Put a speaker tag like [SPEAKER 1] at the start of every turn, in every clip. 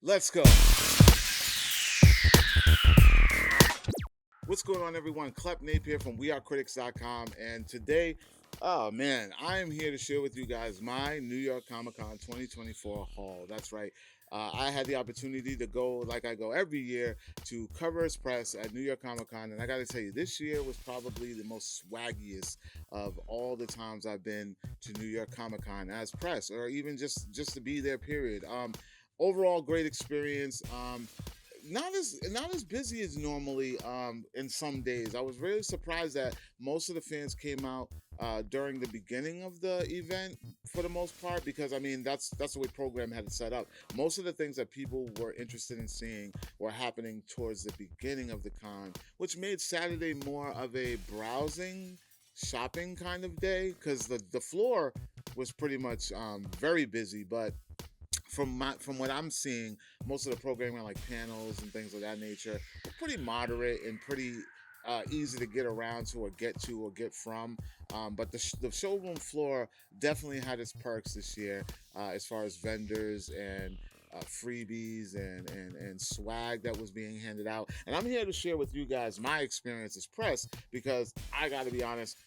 [SPEAKER 1] Let's go. What's going on, everyone? Klep Napier from wearecritics.com, and today, oh man, I am here to share with you guys my New York Comic Con 2024 haul. That's right. I had the opportunity to go, like I go every year, to Cover Express at New York Comic Con, and I got to tell you, this year was probably the most swaggiest of all the times I've been to New York Comic Con as press, or even just to be there. Period. Overall, great experience. Not as busy as normally in some days. I was really surprised that most of the fans came out during the beginning of the event for the most part, because I mean that's the way program had it set up. Most of the things that people were interested in seeing were happening towards the beginning of the con, which made Saturday more of a browsing shopping kind of day, because the floor was pretty much very busy. But from what I'm seeing, most of the programming, like panels and things of that nature, are pretty moderate and pretty easy to get around to, or get from. But the showroom floor definitely had its perks this year, as far as vendors and freebies and swag that was being handed out. And I'm here to share with you guys my experience as press, because I got to be honest,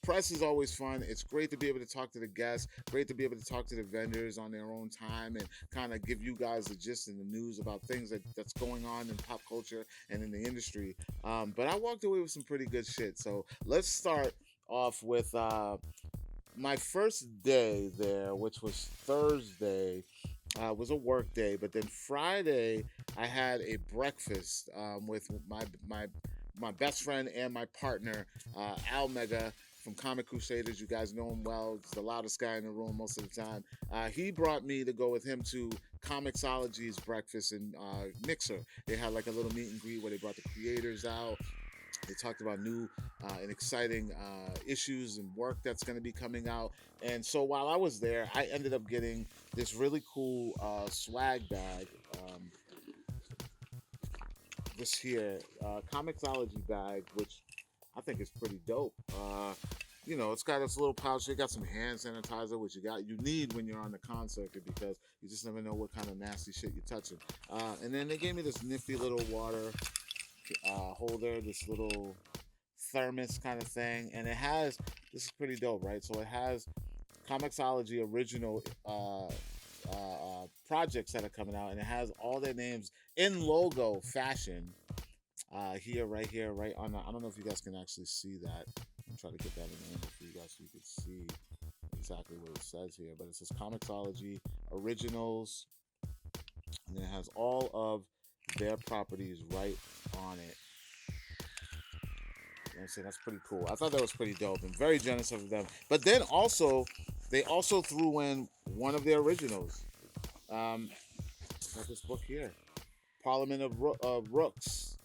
[SPEAKER 1] press is always fun. It's great to be able to talk to the guests, great to be able to talk to the vendors on their own time, and kind of give you guys the gist and the news about things that's going on in pop culture and in the industry. But I walked away with some pretty good shit. So let's start off with my first day there, which was Thursday. Was a work day, but then Friday I had a breakfast with my best friend and my partner, Al Mega from Comic Crusaders. You guys know him well. He's the loudest guy in the room most of the time. He brought me to go with him to Comixology's breakfast in Mixer. They had like a little meet and greet where they brought the creators out. They talked about new and exciting issues and work that's going to be coming out. And so while I was there, I ended up getting this really cool swag bag. This here Comixology bag, which I think is pretty dope. It's got this little pouch. It got some hand sanitizer, which you need when you're on the con circuit, because you just never know what kind of nasty shit you're touching. And then they gave me this nifty little water holder, this little thermos kind of thing, and this is pretty dope, right? So it has Comixology original projects that are coming out, and it has all their names in logo fashion. Right here, right on. I don't know if you guys can actually see that. I'm trying to get that in the angle for you guys so you can see exactly what it says here. But it says Comixology Originals, and it has all of their properties right on it. I'm saying that's pretty cool. I thought that was pretty dope and very generous of them. But then also, they also threw in one of their originals. Got this book here, Parliament of Rooks.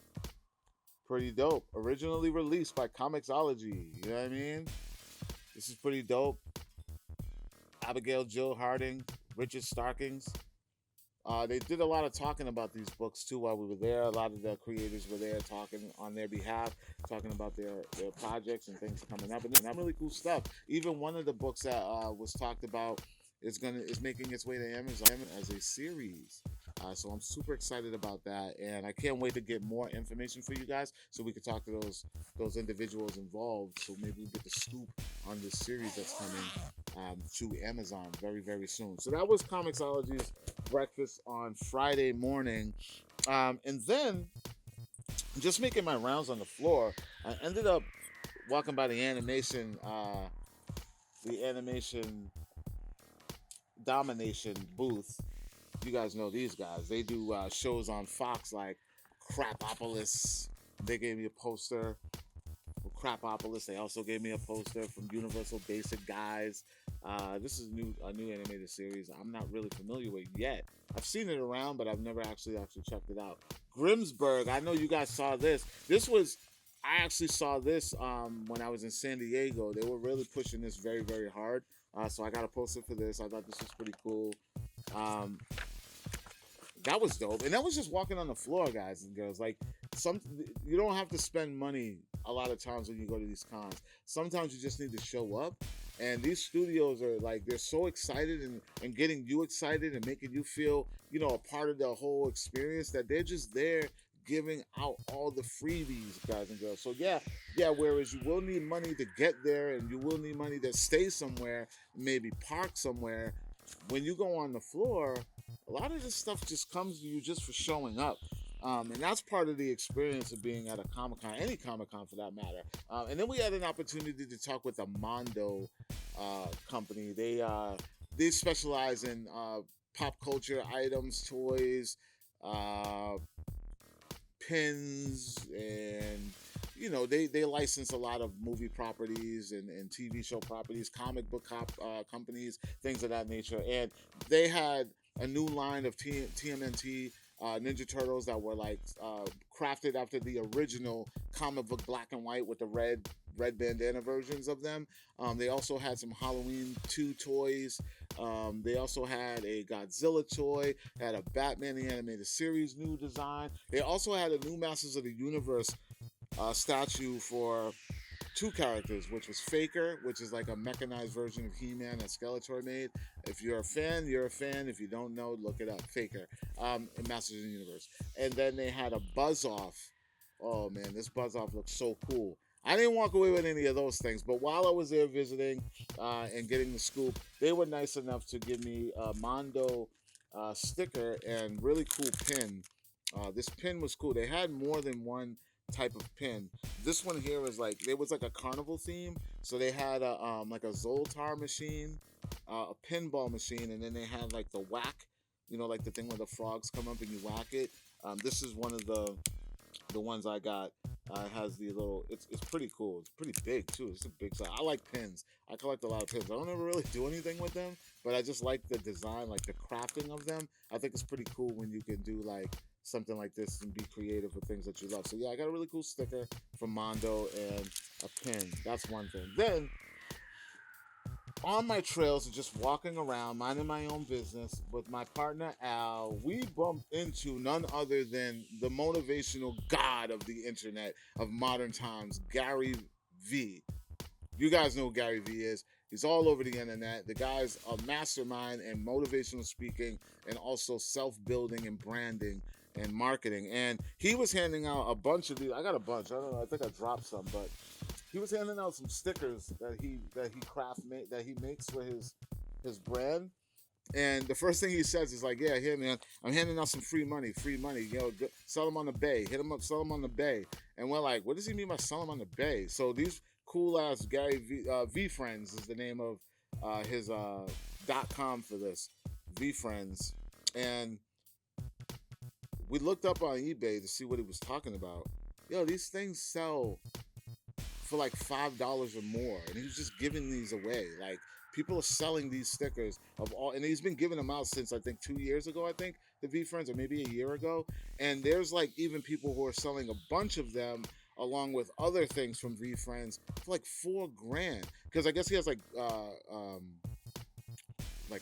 [SPEAKER 1] Pretty dope. Originally released by Comixology. You know what I mean? This is pretty dope. Abigail Jill Harding, Richard Starkings. They did a lot of talking about these books too while we were there. A lot of the creators were there talking on their behalf, talking about their projects and things coming up, and that's really cool stuff. Even one of the books that was talked about is making its way to Amazon as a series. So I'm super excited about that, and I can't wait to get more information for you guys so we can talk to those individuals involved. So maybe we get the scoop on this series that's coming to Amazon very, very soon. So that was Comixology's breakfast on Friday morning, and then just making my rounds on the floor, I ended up walking by the animation domination booth. You guys know these guys. They do shows on Fox like Crapopolis. They gave me a poster for Crapopolis. They also gave me a poster from Universal Basic Guys. This is a new animated series I'm not really familiar with yet. I've seen it around, but I've never actually checked it out. Grimsburg. I know you guys saw this. I actually saw this when I was in San Diego. They were really pushing this very, very hard. So I got a poster for this. I thought this was pretty cool. That was dope, and that was just walking on the floor, guys and girls. Like, you don't have to spend money a lot of times when you go to these cons. Sometimes you just need to show up And these studios are like, they're so excited and getting you excited and making you feel, a part of the whole experience, that they're just there giving out all the freebies, guys and girls. So yeah, whereas you will need money to get there and you will need money to stay somewhere, maybe park somewhere, when you go on the floor, a lot of this stuff just comes to you just for showing up. And that's part of the experience of being at a Comic Con, any Comic Con for that matter. And then we had an opportunity to talk with the Mondo company. They specialize in pop culture items, toys, uh, pins, and they license a lot of movie properties and TV show properties, comic book companies, things of that nature. And they had a new line of TMNT Ninja Turtles that were like crafted after the original comic book black and white with the red bandana versions of them. They also had some Halloween 2 toys. They also had a Godzilla toy, had a Batman the Animated Series new design. They also had a new Masters of the Universe statue for two characters, which was Faker, which is like a mechanized version of He-Man that Skeletor made. If you're a fan, you're a fan. If you don't know, look it up. Faker, in Masters of the Universe. And then they had a Buzz Off. Oh man, this Buzz Off looks so cool. I didn't walk away with any of those things, but while I was there visiting and getting the scoop, they were nice enough to give me a Mondo sticker and really cool pin. This pin was cool. They had more than one type of pin. This one here is like, it was like a carnival theme, so they had a like a Zoltar machine, a pinball machine, and then they had like the whack, like the thing where the frogs come up and you whack it. This is one of the ones I got. It has the little. It's pretty cool. It's pretty big too. It's a big size. I like pins. I collect a lot of pins. I don't ever really do anything with them, but I just like the design, like the crafting of them. I think it's pretty cool when you can do like something like this and be creative with things that you love. So yeah, I got a really cool sticker from Mondo and a pin. That's one thing. Then on my trails, just walking around, minding my own business with my partner Al, we bumped into none other than the motivational god of the internet of modern times, Gary V. You guys know who Gary V is. He's all over the internet. The guy's a mastermind in motivational speaking and also self-building and branding and marketing. And he was handing out a bunch of these. I got a bunch. I don't know. I think I dropped some, but he was handing out some stickers that he makes for his brand. And the first thing he says is like, "Yeah, here, man, I'm handing out some free money. Sell them on the bay. Hit them up, sell them on the bay." And we're like, "What does he mean by sell them on the bay?" So these cool ass Gary V Friends is the name of his .com for this, V Friends, and we looked up on eBay to see what he was talking about. Yo, these things sell for like $5 or more, and he was just giving these away. Like, people are selling these stickers of all, and he's been giving them out since I think 2 years ago. I think the V Friends, or maybe a year ago. And there's like even people who are selling a bunch of them along with other things from V Friends for like $4,000. Because I guess he has like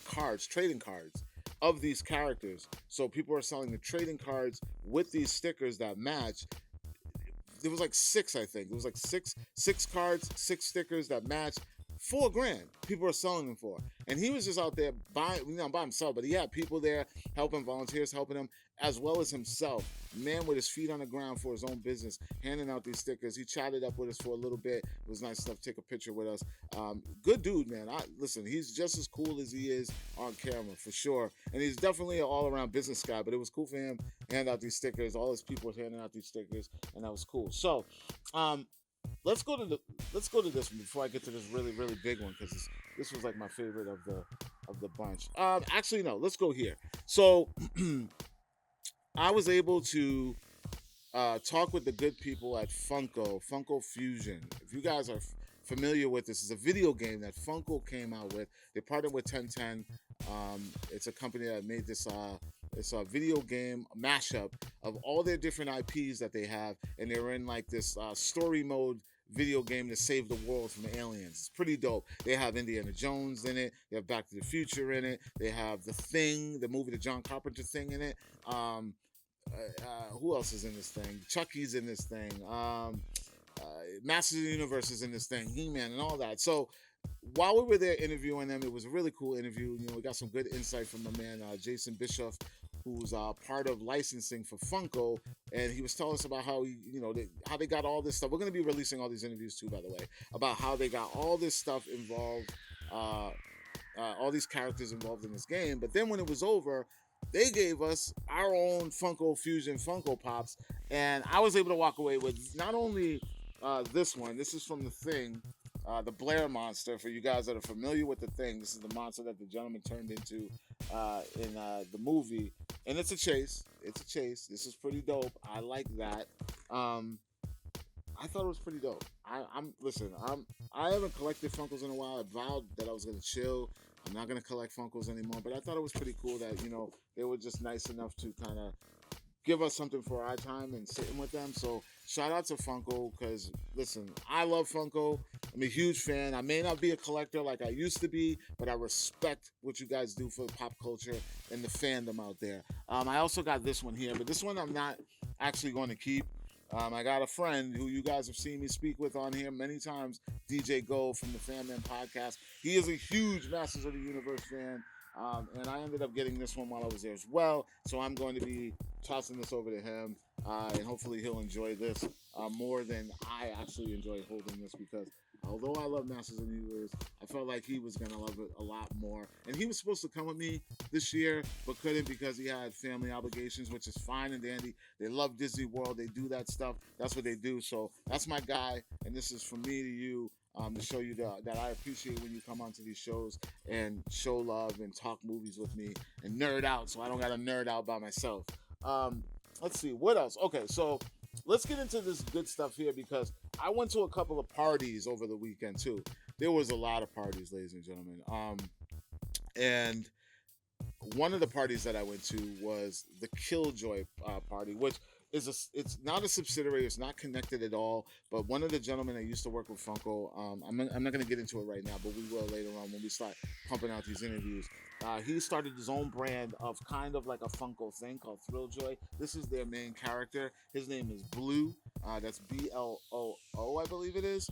[SPEAKER 1] cards, trading cards of these characters. So people are selling the trading cards with these stickers that match. There was like six, I think. It was like six cards, six stickers that matched. $4,000 people are selling them for. And he was just out there by himself, but he had people there helping, volunteers helping him, as well as himself. Man with his feet on the ground for his own business, handing out these stickers. He chatted up with us for a little bit. It was nice enough to take a picture with us. Good dude, man. Listen, he's just as cool as he is on camera, for sure. And he's definitely an all-around business guy, but it was cool for him to hand out these stickers. All his people were handing out these stickers, and that was cool. So, let's go to this one before I get to this really big one, because this was like my favorite of the bunch. Actually, no, let's go here. So I was able to talk with the good people at Funko Fusion. If you guys are familiar with this, it's a video game that Funko came out with. They partnered with 1010. It's a company that made this. It's a video game mashup of all their different IPs that they have, and they're in like this story mode video game to save the world from aliens. It's pretty dope. They have Indiana Jones in it. They have Back to the Future in it. They have The Thing, the movie, the John Carpenter Thing in it. Who else is in this thing? Chucky's in this thing. Masters of the Universe is in this thing. He-Man and all that. So while we were there interviewing them, it was a really cool interview. We got some good insight from my man Jason Bischoff, who's part of licensing for Funko, and he was telling us about how how they got all this stuff. We're going to be releasing all these interviews too, by the way, about how they got all this stuff involved, all these characters involved in this game. But then when it was over, they gave us our own Funko Fusion Funko Pops, and I was able to walk away with not only this one. This is from The Thing, the Blair monster. For you guys that are familiar with The Thing, this is the monster that the gentleman turned into in the movie, and it's a chase. It's a chase. This is pretty dope. I like that. I thought it was pretty dope. I haven't collected Funkos in a while. I vowed that I was gonna chill. I'm not gonna collect Funkos anymore, but I thought it was pretty cool that they were just nice enough to kind of give us something for our time and sitting with them. So shout out to Funko, because listen, I love Funko. I'm a huge fan. I may not be a collector like I used to be, but I respect what you guys do for pop culture and the fandom out there. I also got this one here, but this one I'm not actually going to keep. I got a friend who you guys have seen me speak with on here many times, DJ Go from the Fan Man podcast. He is a huge Masters of the Universe fan, and I ended up getting this one while I was there as well. So I'm going to be tossing this over to him, and hopefully he'll enjoy this more than I actually enjoy holding this, because although I love Masters of the Universe, I felt like he was going to love it a lot more. And he was supposed to come with me this year, but couldn't because he had family obligations, which is fine and dandy. They love Disney World. They do that stuff. That's what they do. So that's my guy, and this is from me to you, to show you that I appreciate when you come onto these shows and show love and talk movies with me and nerd out, so I don't got to nerd out by myself. Let's see. What else? Okay, so let's get into this good stuff here, because I went to a couple of parties over the weekend too. There was a lot of parties, ladies and gentlemen. And one of the parties that I went to was the Killjoy party, which it's not a subsidiary. It's not connected at all. But one of the gentlemen that used to work with Funko, I'm not going to get into it right now, but we will later on when we start pumping out these interviews. He started his own brand of kind of like a Funko thing called Thrilljoy. This is their main character. His name is Blue. That's Bloo, I believe it is.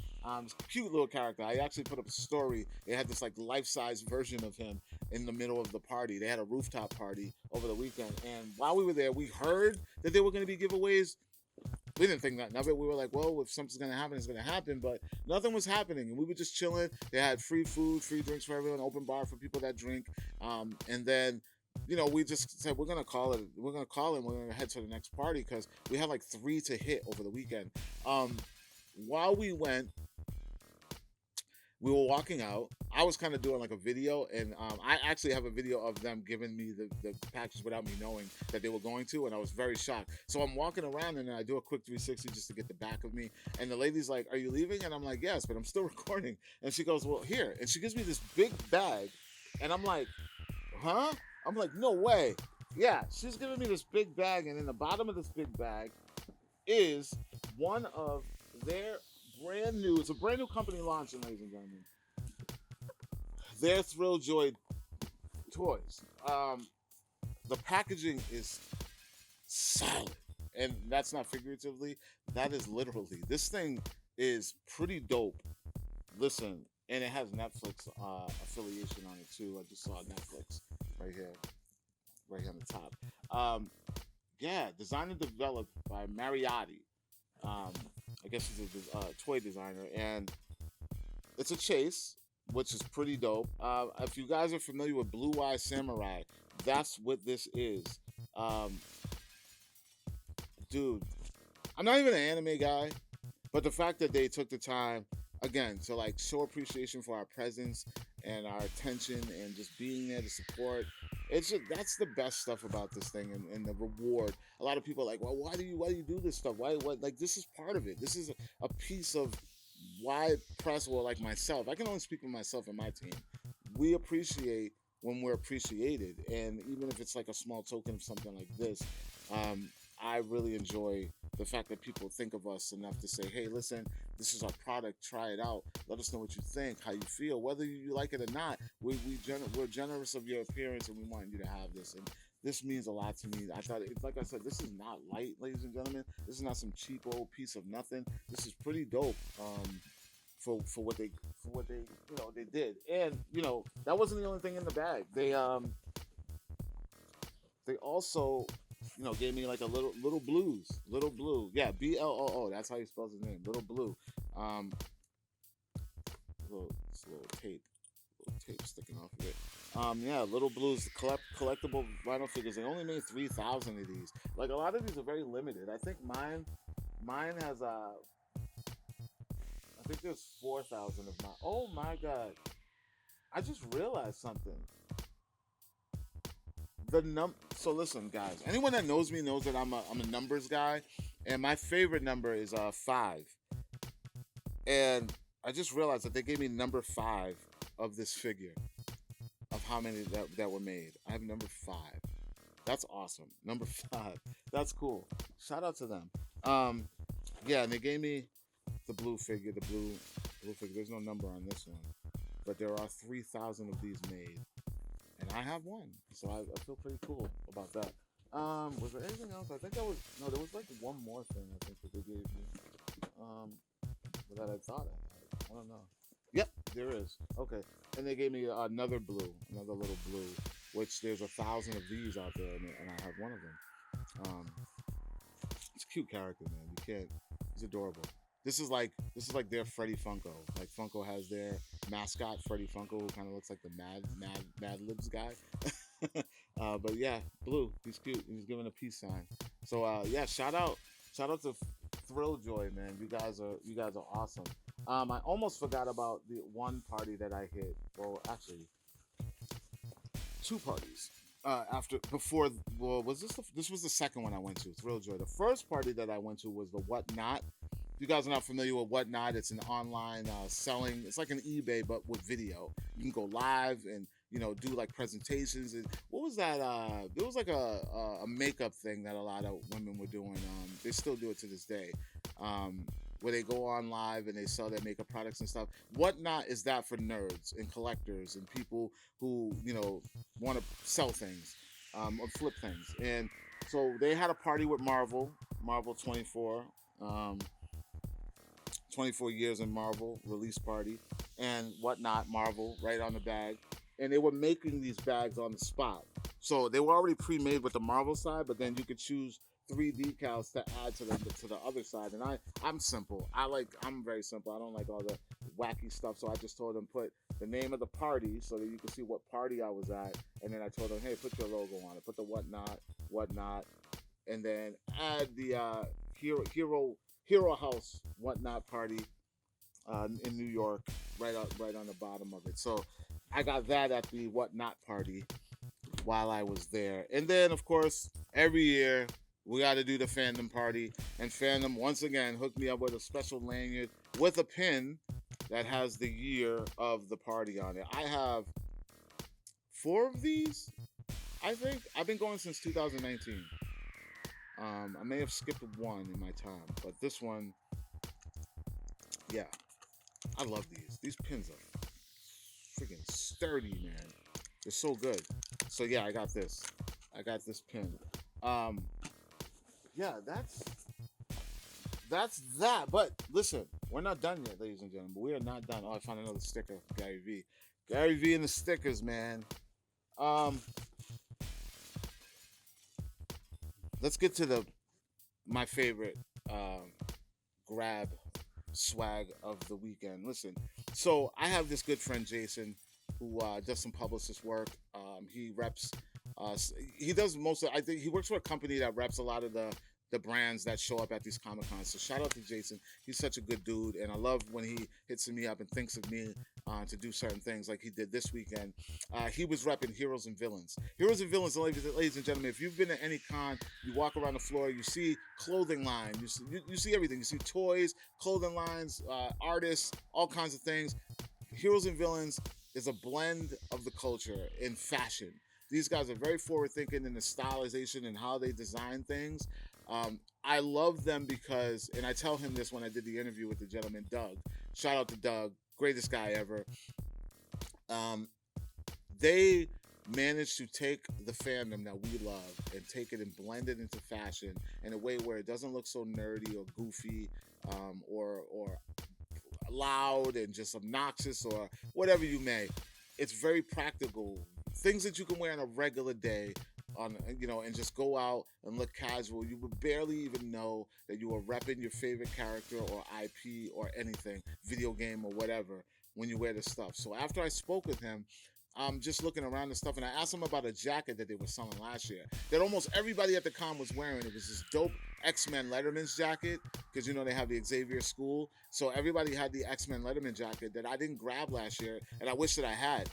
[SPEAKER 1] Cute little character. I actually put up a story. They had this like life-size version of him in the middle of the party. They had a rooftop party over the weekend, and while we were there, we heard that there were going to be giveaways. We didn't think nothing of it. We were like, well, if something's going to happen, it's going to happen. But nothing was happening. And we were just chilling. They had free food, free drinks for everyone, open bar for people that drink. And then, we just said, we're going to call it. We're going to call it and we're going to head to the next party, because we had like 3 to hit over the weekend. While we went, we were walking out. I was kind of doing like a video, and I actually have a video of them giving me the package without me knowing that they were going to, and I was very shocked. So I'm walking around, and I do a quick 360 just to get the back of me, and the lady's like, "Are you leaving?" And I'm like, "Yes, but I'm still recording." And she goes, "Well, here," and she gives me this big bag, and I'm like, "Huh?" I'm like, "No way." Yeah, she's giving me this big bag, and in the bottom of this big bag is one of their brand new, it's a brand new company launching, ladies and gentlemen, their Thrilljoy toys. The packaging is solid, and that's not figuratively, that is literally. This thing is pretty dope. Listen, and it has Netflix affiliation on it too. I just saw Netflix right here on the top. Yeah, designed and developed by Mariotti. I guess he's a toy designer, and it's a chase, which is pretty dope. If you guys are familiar with Blue Eye Samurai, that's what this is. Dude, I'm not even an anime guy, but the fact that they took the time, again, to like show appreciation for our presence and our attention and just being there to support, that's the best stuff about this thing, and the reward. A lot of people are like, well, why do you do this stuff? Why like, this is part of it. This is a piece of why press, or like myself. I can only speak for myself and my team. We appreciate when we're appreciated, and even if it's like a small token of something like this, I really enjoy the fact that people think of us enough to say, hey, listen, this is our product, try it out, let us know what you think, how you feel, whether you like it or not. We're generous of your appearance, and we want you to have this, and this means a lot to me. I thought, like I said, this is not light, ladies and gentlemen. This is not some cheap old piece of nothing. This is pretty dope. for what they they did. And that wasn't the only thing in the bag. They also gave me like a little blue. Yeah, Bloo. That's how he spells his name, Little Blue. Um, little tape sticking off of it. Yeah, Little Blues collectible vinyl figures. They only made 3,000 of these. Like a lot of these are very limited. I think mine has I think there's 4,000 of mine. Oh my god! I just realized something. So listen, guys. Anyone that knows me knows that I'm a numbers guy, and my favorite number is 5. And I just realized that they gave me number 5 of this figure of how many that were made. I have number 5. That's awesome. Number 5. That's cool. Shout out to them. Yeah, and they gave me the blue figure. The blue figure. There's no number on this one, but there are 3,000 of these made. And I have one, so I feel pretty cool about that. Was there anything else? I think there was like one more thing I think that they gave me. That I thought I had. I don't know. Yep, there is. Okay, and they gave me another little blue, which there's 1,000 of these out there, and I have one of them. It's a cute character, man. You can't. He's adorable. This is like their Freddy Funko. Like Funko has their mascot Freddy Funko, who kind of looks like the Mad Libs guy. But yeah, Blue. He's cute. He's giving a peace sign. So yeah, shout out to Thrill Joy, man. You guys are awesome. I almost forgot about the one party that I hit. Well, actually, 2 parties. This was the second one I went to, Thrill Joy. The first party that I went to was the Whatnot. If you guys are not familiar with Whatnot, it's an online selling. It's like an eBay but with video. You can go live and do like presentations. And what was that? There was like a makeup thing that a lot of women were doing. They still do it to this day. Where they go on live and they sell their makeup products and stuff. Whatnot is that for nerds and collectors and people who want to sell things or flip things. And so they had a party with Marvel 24. 24 years in Marvel release party, and Whatnot Marvel right on the bag. And they were making these bags on the spot. So they were already pre-made with the Marvel side, but then you could choose 3 decals to add to the other side. And I'm simple. I'm very simple. I don't like all the wacky stuff. So I just told them put the name of the party so that you can see what party I was at. And then I told them, hey, put your logo on it. Put the Whatnot, and then add the Hero House Whatnot party in New York, right on the bottom of it. So I got that at the Whatnot party while I was there. And then, of course, every year we got to do the fandom party. And fandom, once again, hooked me up with a special lanyard with a pin that has the year of the party on it. I have 4 of these, I think. I've been going since 2019. I may have skipped one in my time, but this one, yeah, I love these. These pins are freaking sturdy, man. They're so good. So yeah, I got this pin. Yeah, that's that. But listen, we're not done yet, ladies and gentlemen. We are not done. Oh, I found another sticker for Gary V. Gary V and the stickers, man. Let's get to my favorite grab swag of the weekend. Listen, so I have this good friend Jason who does some publicist work. He reps. He does most of. I think he works for a company that reps a lot of the brands that show up at these Comic Cons. So shout out to Jason. He's such a good dude, and I love when he hits me up and thinks of me to do certain things like he did this weekend. He was repping Heroes and Villains. Heroes and Villains, ladies and gentlemen, if you've been to any con, you walk around the floor, you see clothing line, you see everything. You see toys, clothing lines, artists, all kinds of things. Heroes and Villains is a blend of the culture in fashion. These guys are very forward thinking in the stylization and how they design things. I love them because, and I tell him this when I did the interview with the gentleman, Doug. Shout out to Doug, greatest guy ever. They managed to take the fandom that we love and take it and blend it into fashion in a way where it doesn't look so nerdy or goofy or loud and just obnoxious or whatever you may. It's very practical. Things that you can wear on a regular day on, and just go out and look casual. You would barely even know that you are repping your favorite character or IP or anything, video game or whatever, when you wear this stuff. So after I spoke with him, I'm just looking around and stuff, and I asked him about a jacket that they were selling last year that almost everybody at the con was wearing. It was this dope X-Men Letterman's jacket, because they have the Xavier School, so everybody had the X-Men Letterman jacket that I didn't grab last year, and I wish that I had.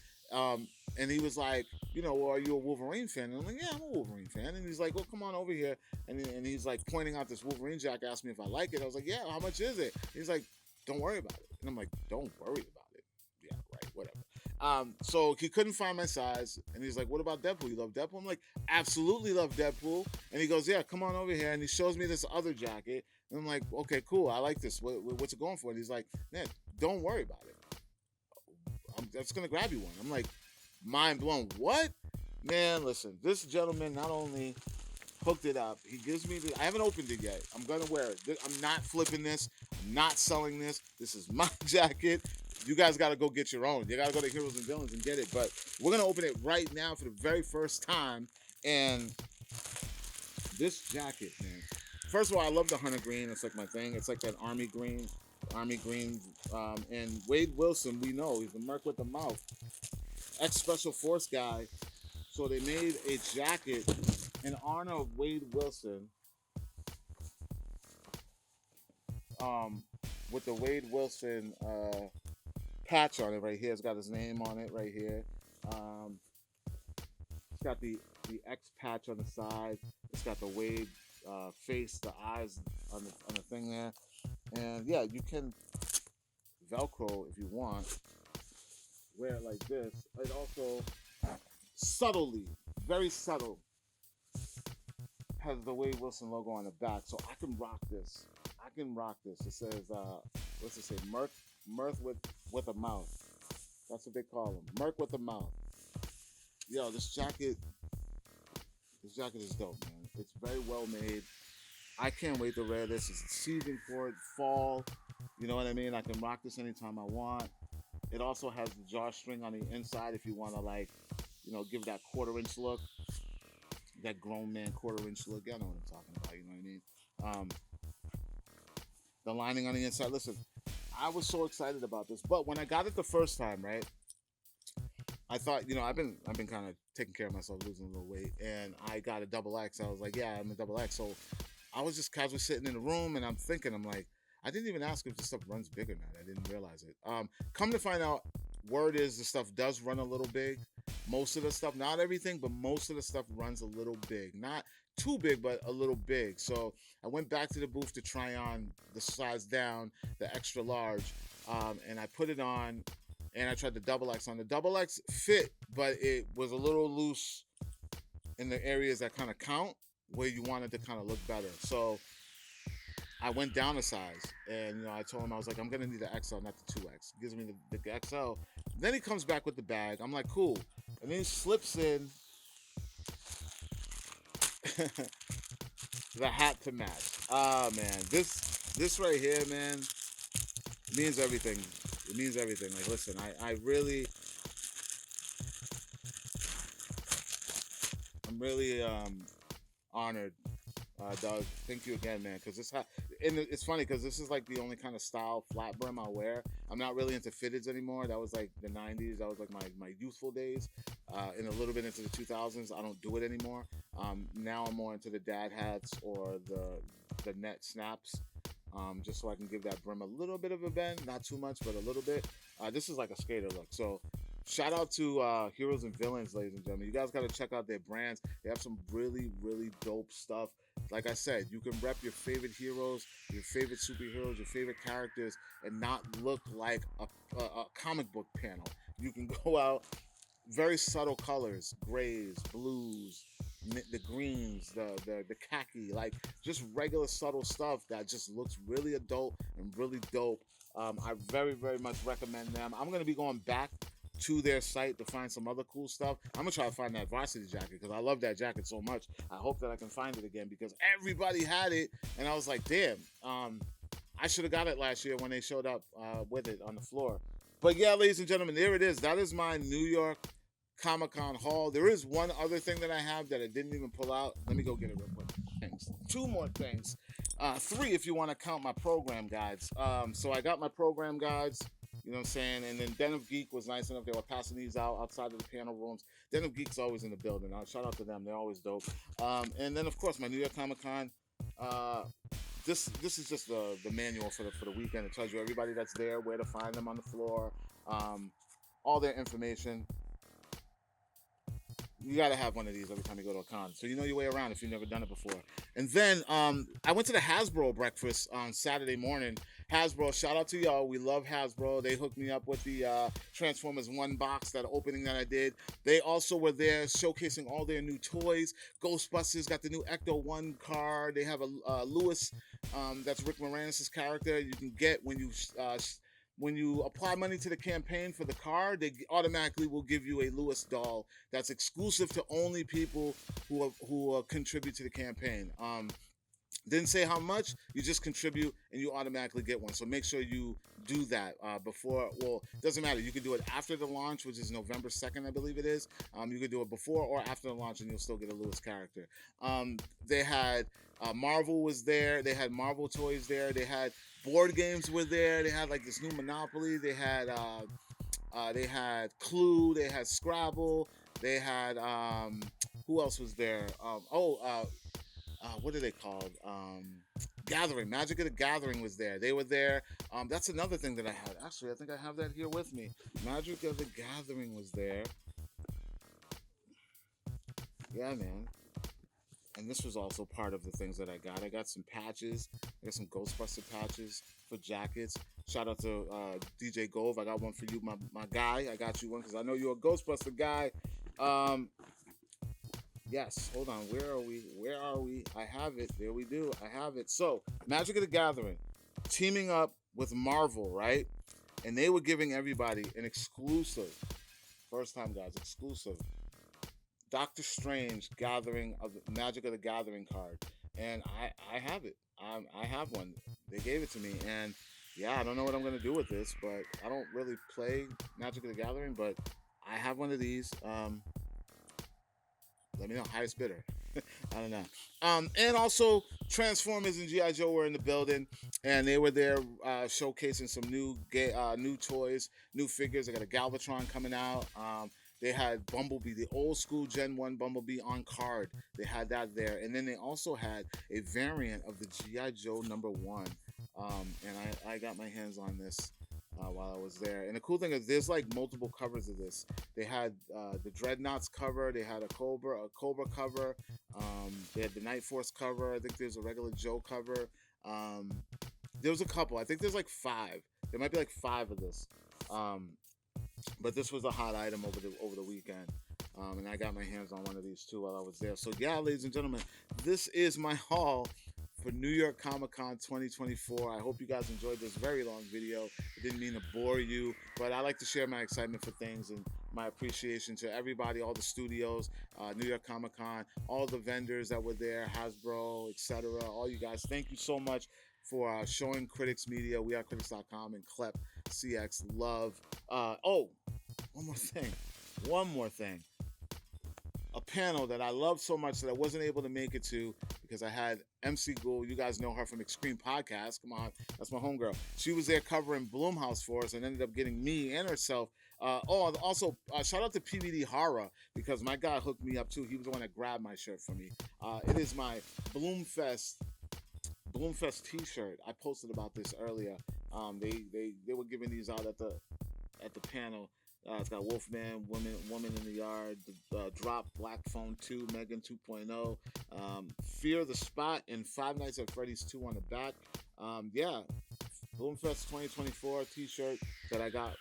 [SPEAKER 1] And he was like, well, are you a Wolverine fan? And I'm like, yeah, I'm a Wolverine fan. And he's like, well, come on over here. And he's like pointing out this Wolverine jacket, asked me if I like it. I was like, yeah, how much is it? He's like, don't worry about it. And I'm like, don't worry about it. Yeah, right, whatever. So he couldn't find my size, and he's like, what about Deadpool? You love Deadpool? I'm like, absolutely love Deadpool. And he goes, yeah, come on over here. And he shows me this other jacket. And I'm like, okay, cool. I like this. What's it going for? And he's like, man, don't worry about it. I'm just going to grab you one. I'm like, mind blown. What? Man, listen, this gentleman not only hooked it up, he gives me I haven't opened it yet. I'm going to wear it. I'm not flipping this. I'm not selling this. This is my jacket. You guys got to go get your own. You got to go to Heroes and Villains and get it. But we're going to open it right now for the very first time. And this jacket, man. First of all, I love the hunter green. It's like my thing. It's like that army green. And Wade Wilson, we know, he's the merc with the mouth. Ex-Special Force guy. So they made a jacket in honor of Wade Wilson. With the Wade Wilson patch on it right here. It's got his name on it right here. It's got the X patch on the side. It's got the Wade face, the eyes on the thing there. And yeah, you can Velcro if you want. Wear it like this. It also subtly, very subtle, has the Wade Wilson logo on the back. So I can rock this. It says, what's it say? Mirth with a mouth. That's what they call him. Merc with a mouth. Yo, this jacket is dope, man. It's very well made. I can't wait to wear this. It's season for it, fall. You know what I mean? I can rock this anytime I want. It also has the drawstring on the inside if you want to, give that 1/4-inch look. That grown man 1/4-inch look. Y'all know what I'm talking about, you know what I mean? The lining on the inside. Listen, I was so excited about this. But when I got it the first time, right? I thought, I've been kind of taking care of myself, losing a little weight, and I got a XX. I was like, yeah, I'm a XX. So I was just casually sitting in the room, and I'm like, I didn't even ask if the stuff runs big or not. I didn't realize it. Come to find out, word is the stuff does run a little big. Most of the stuff, not everything, but most of the stuff runs a little big. Not too big, but a little big. So I went back to the booth to try on the size down, the extra large, and I put it on, and I tried the XX on. The XX fit, but it was a little loose in the areas that kind of count, where you wanted to kind of look better. So I went down a size, and I told him, I was like, I'm gonna need the XL, not the 2X. He gives me the XL. Then he comes back with the bag. I'm like, cool. And then he slips in the hat to match. Ah, man, this right here, man, means everything. It means everything. Like, listen, I'm really honored, Doug. Thank you again, man. Because and it's funny because this is like the only kind of style flat brim I wear. I'm not really into fitteds anymore. That was like the 90s. That was like my youthful days. And a little bit into the 2000s. I don't do it anymore. Now I'm more into the dad hats or the net snaps. Just so I can give that brim a little bit of a bend. Not too much, but a little bit. This is like a skater look. So shout out to Heroes and Villains, ladies and gentlemen. You guys got to check out their brands. They have some really, really dope stuff. Like I said, you can rep your favorite heroes, your favorite superheroes, your favorite characters, and not look like a comic book panel. You can go out, very subtle colors, grays, blues, the greens, the khaki, like just regular subtle stuff that just looks really adult and really dope. I very, very much recommend them. I'm going to be going back to their site to find some other cool stuff. I'm gonna try to find that varsity jacket because I love that jacket so much. I hope that I can find it again because everybody had it, and I was like, damn. I should have got it last year when they showed up with it on the floor. But yeah, ladies and gentlemen, there it is. That is my New York Comic Con haul. There is one other thing that I have that I didn't even pull out. Let me go get it real quick. Two more things. Three if you want to count my program guides. So I got my program guides, you know what I'm saying? And then Den of Geek was nice enough. They were passing these out outside of the panel rooms. Den of Geek's always in the building. Shout out to them. They're always dope. And then, of course, my New York Comic Con. This is just the manual for the weekend. It tells you everybody that's there, where to find them on the floor, all their information. You got to have one of these every time you go to a con, so you know your way around if you've never done it before. And then I went to the Hasbro breakfast on Saturday morning. Hasbro, shout out to y'all. We love Hasbro. They hooked me up with the Transformers 1 box, that opening that I did. They also were there showcasing all their new toys. Ghostbusters got the new Ecto 1 car. They have a Lewis, that's Rick Moranis' character. You can get when you apply money to the campaign for the car, they automatically will give you a Lewis doll that's exclusive to only people who contribute to the campaign. Didn't say how much, you just contribute and you automatically get one. So make sure you do that before. Well, it doesn't matter. You can do it after the launch, which is November 2nd, I believe it is. You can do it before or after the launch and you'll still get a Lewis character. They had Marvel was there. They had Marvel toys there. They had board games were there. They had like this new Monopoly. They had Clue. They had Scrabble. They had who else was there? What are they called? Gathering. Magic of the Gathering was there. They were there. That's another thing that I had. Actually, I think I have that here with me. Magic of the Gathering was there. Yeah, man. And this was also part of the things that I got. I got some patches. I got some Ghostbuster patches for jackets. Shout out to DJ Gove. I got one for you, my guy. I got you one because I know you're a Ghostbuster guy. Yes, hold on. Where are we? I have it. There we do. I have it. So, Magic of the Gathering, teaming up with Marvel, right? And they were giving everybody an exclusive, first time guys, exclusive Doctor Strange Gathering of the Magic of the Gathering card. And I have it. I have one. They gave it to me. And yeah, I don't know what I'm going to do with this, but I don't really play Magic of the Gathering, but I have one of these. Let me know, highest bidder. I don't know. And also, Transformers and G.I. Joe were in the building, and they were there showcasing some new toys, new figures. They got a Galvatron coming out. They had Bumblebee, the old school Gen 1 Bumblebee on card. They had that there. And then they also had a variant of the G.I. Joe #1. And I got my hands on this while I was there. And the cool thing is there's like multiple covers of this. They had the Dreadnoughts cover. They had a Cobra cover. They had the Night Force cover. I think there's a regular Joe cover. There was a couple. I think there's like 5. There might be like 5 of this. But this was a hot item over the weekend. And I got my hands on one of these too while I was there. So yeah, ladies and gentlemen, this is my haul for New York Comic Con 2024. I hope you guys enjoyed this very long video. I didn't mean to bore you, but I like to share my excitement for things and my appreciation to everybody, all the studios, New York Comic Con, all the vendors that were there, Hasbro, etc. All you guys, thank you so much for showing CritiX Media, wearecritics.com, and Klepcx love. One more thing. A panel that I love so much that I wasn't able to make it to because I had MC Ghoul. You guys know her from Extreme Podcast. Come on, that's my homegirl. She was there covering Blumhouse for us and ended up getting me and herself. Also, shout out to PBD Horror because my guy hooked me up too. He was the one that grabbed my shirt for me. It is my Bloomfest T-shirt. I posted about this earlier. They were giving these out at the panel. It's got Wolfman, Woman in the Yard, Drop, Black Phone 2, Megan 2.0, Fear the Spot, and Five Nights at Freddy's 2 on the back. Bloomfest 2024 T-shirt that I got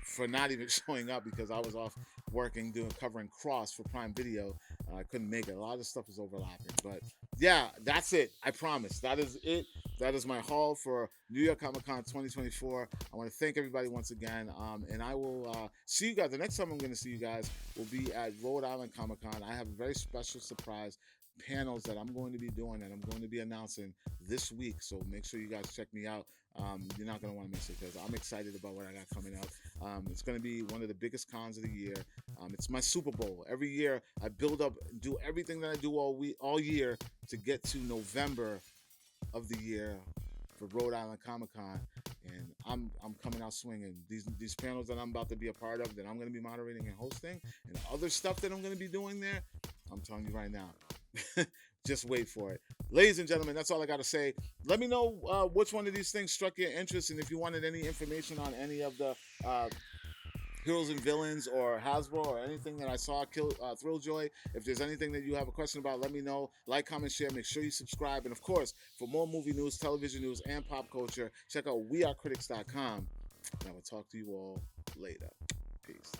[SPEAKER 1] for not even showing up because I was off working, covering Cross for Prime Video. I couldn't make it. A lot of stuff is overlapping. But yeah, that's it. I promise. That is it. That is my haul for New York Comic Con 2024. I want to thank everybody once again. And I will see you guys. The next time I'm going to see you guys will be at Rhode Island Comic Con. I have a very special surprise panels that I'm going to be doing and I'm going to be announcing this week. So make sure you guys check me out. You're not going to want to miss it because I'm excited about what I got coming out. It's going to be one of the biggest cons of the year. It's my Super Bowl. Every year I build up, do everything that I do all year to get to November of the year for Rhode Island Comic Con, and I'm coming out swinging. These panels that I'm about to be a part of, that I'm going to be moderating and hosting, and other stuff that I'm going to be doing there, I'm telling you right now. Just wait for it. Ladies and gentlemen, that's all I got to say. Let me know which one of these things struck your interest, and if you wanted any information on any of the Heroes and Villains or Hasbro or anything that I saw, Thrilljoy. If there's anything that you have a question about, let me know. Like, comment, share. Make sure you subscribe. And of course, for more movie news, television news, and pop culture, check out wearecritics.com. And I will talk to you all later. Peace.